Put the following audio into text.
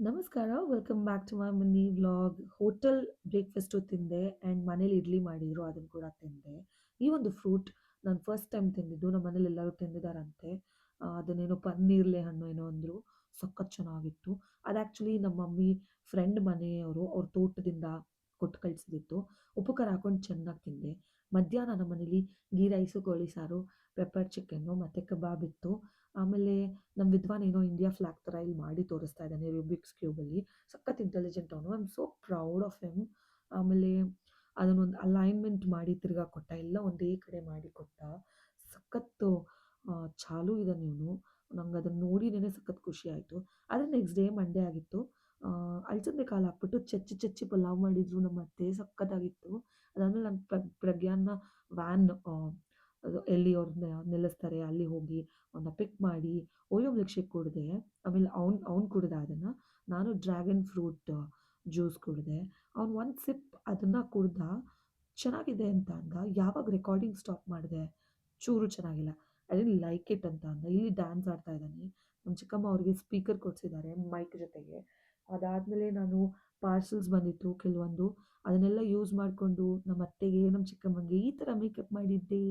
ನಮಸ್ಕಾರ, welcome back to my mini vlog. Hotel breakfast ತಿಂದೆ and ಮನೇಲಿ ಇಡ್ಲಿ ಮಾಡಿದ್ರು, ಅದನ್ನು ಕೂಡ ತಿಂದೆ. ಈ ಒಂದು ಫ್ರೂಟ್ ನಾನು ಫಸ್ಟ್ ಟೈಮ್ ತಿಂದಿದ್ದು. ನಮ್ಮ ಮನೇಲಿ ಎಲ್ಲರೂ ತಿಂದಿದ್ದಾರಂತೆ. ಅದನ್ನೇನೋ ಪನ್ನೀರ್ಲೆ ಹಣ್ಣು ಏನೋ ಅಂದ್ರು. ಸಖತ್ ಚೆನ್ನಾಗಿತ್ತು. ಅದು ಆ್ಯಕ್ಚುಲಿ ನಮ್ಮ ಮಮ್ಮಿ ಫ್ರೆಂಡ್ ಮನೆಯವರು ಅವ್ರ ತೋಟದಿಂದ ಕೊಟ್ಟು ಕಳಿಸಿದಿತ್ತು. ಉಪ್ಪು ಖಾರ ಹಾಕೊಂಡು ಚೆನ್ನಾಗಿ ತಿಂದೆ. ಮಧ್ಯಾಹ್ನ ನಮ್ಮ ಮನೇಲಿ ಗೀ ರೈಸು, ಕೋಳಿ ಸಾರು, ಪೆಪ್ಪರ್ ಚಿಕನ್ನು ಮತ್ತು ಕಬಾಬ್ ಇತ್ತು. ಆಮೇಲೆ ನಮ್ಮ ವಿದ್ವಾನ್ ಏನೋ ಇಂಡಿಯಾ ಫ್ಲಾಗ್ ಥರ ಇಲ್ಲಿ ಮಾಡಿ ತೋರಿಸ್ತಾ ಇದ್ದಾನೆ ರೂಬಿಕ್ಸ್ ಕ್ಯೂಬಲ್ಲಿ. ಸಖತ್ ಇಂಟೆಲಿಜೆಂಟ್ ಅವನು. I am so proud of him. ಆಮೇಲೆ ಅದನ್ನೊಂದು ಅಲೈನ್ಮೆಂಟ್ ಮಾಡಿ ತಿರ್ಗಾ ಕೊಟ್ಟ. ಎಲ್ಲ ಒಂದೇ ಕಡೆ ಮಾಡಿ ಕೊಟ್ಟ. ಸಖತ್ತು ಚಾಲೂ ಇದಾನೆ ಇವನು. ನಂಗೆ ಅದನ್ನು ನೋಡಿನೇ ಸಖತ್ ಖುಷಿ ಆಯಿತು. ಆದರೆ ನೆಕ್ಸ್ಟ್ ಡೇ ಮಂಡೇ ಆಗಿತ್ತು. ಅಲಸಂದೆ ಕಾಳು ಹಾಕ್ಬಿಟ್ಟು ಚಚ್ಚಿ ಚಚ್ಚಿ ಪಲಾವ್ ಮಾಡಿದ್ರು ನಮ್ಮ ಅತ್ತೆ. ಸಖತ್ತಾಗಿತ್ತು. ಅದಾದಮೇಲೆ ನಾನು ಪ್ರಗ್ಯಾನ್ನ ವ್ಯಾನ್ ಅದು ಎಲ್ಲಿ ಅವ್ರನ್ನ ನಿಲ್ಲಿಸ್ತಾರೆ ಅಲ್ಲಿ ಹೋಗಿ ಅವನ್ನ ಪಿಕ್ ಮಾಡಿ ಓಯೋ ಮಿಲ್ಕ್ ಶೇಕ್ ಕುಡಿದೆ. ಆಮೇಲೆ ಅವ್ನು ಕುಡಿದ ಅದನ್ನು. ನಾನು ಡ್ರ್ಯಾಗನ್ ಫ್ರೂಟ್ ಜ್ಯೂಸ್ ಕುಡಿದೆ. ಅವ್ನು ಒಂದು ಸಿಪ್ ಅದನ್ನು ಕುಡ್ದ. ಚೆನ್ನಾಗಿದೆ ಅಂತ ಅಂದ. ಯಾವಾಗ ರೆಕಾರ್ಡಿಂಗ್ ಸ್ಟಾಪ್ ಮಾಡಿದೆ ಚೂರು ಚೆನ್ನಾಗಿಲ್ಲ. ಐ ಡಿಡ್ಂಟ್ ಲೈಕ್ ಇಟ್ ಅಂತ ಅಂದ. ಇಲ್ಲಿ ಡ್ಯಾನ್ಸ್ ಆಡ್ತಾ ಇದ್ದಾನೆ. ನಮ್ಮ ಚಿಕ್ಕಮ್ಮ ಅವ್ರಿಗೆ ಸ್ಪೀಕರ್ ಕೊಡಿಸಿದ್ದಾರೆ ಮೈಕ್ ಜೊತೆಗೆ. ಅದಾದಮೇಲೆ ನಾನು ಪಾರ್ಸಲ್ಸ್ ಬಂದಿತ್ತು ಕೆಲವೊಂದು. ಅದನ್ನೆಲ್ಲ ಯೂಸ್ ಮಾಡಿಕೊಂಡು ನಮ್ಮ ಅತ್ತೆಗೆ ನಮ್ಮ ಚಿಕ್ಕಮ್ಮಂಗೆ ಈ ಥರ ಮೇಕಪ್ ಮಾಡಿದ್ದೆ.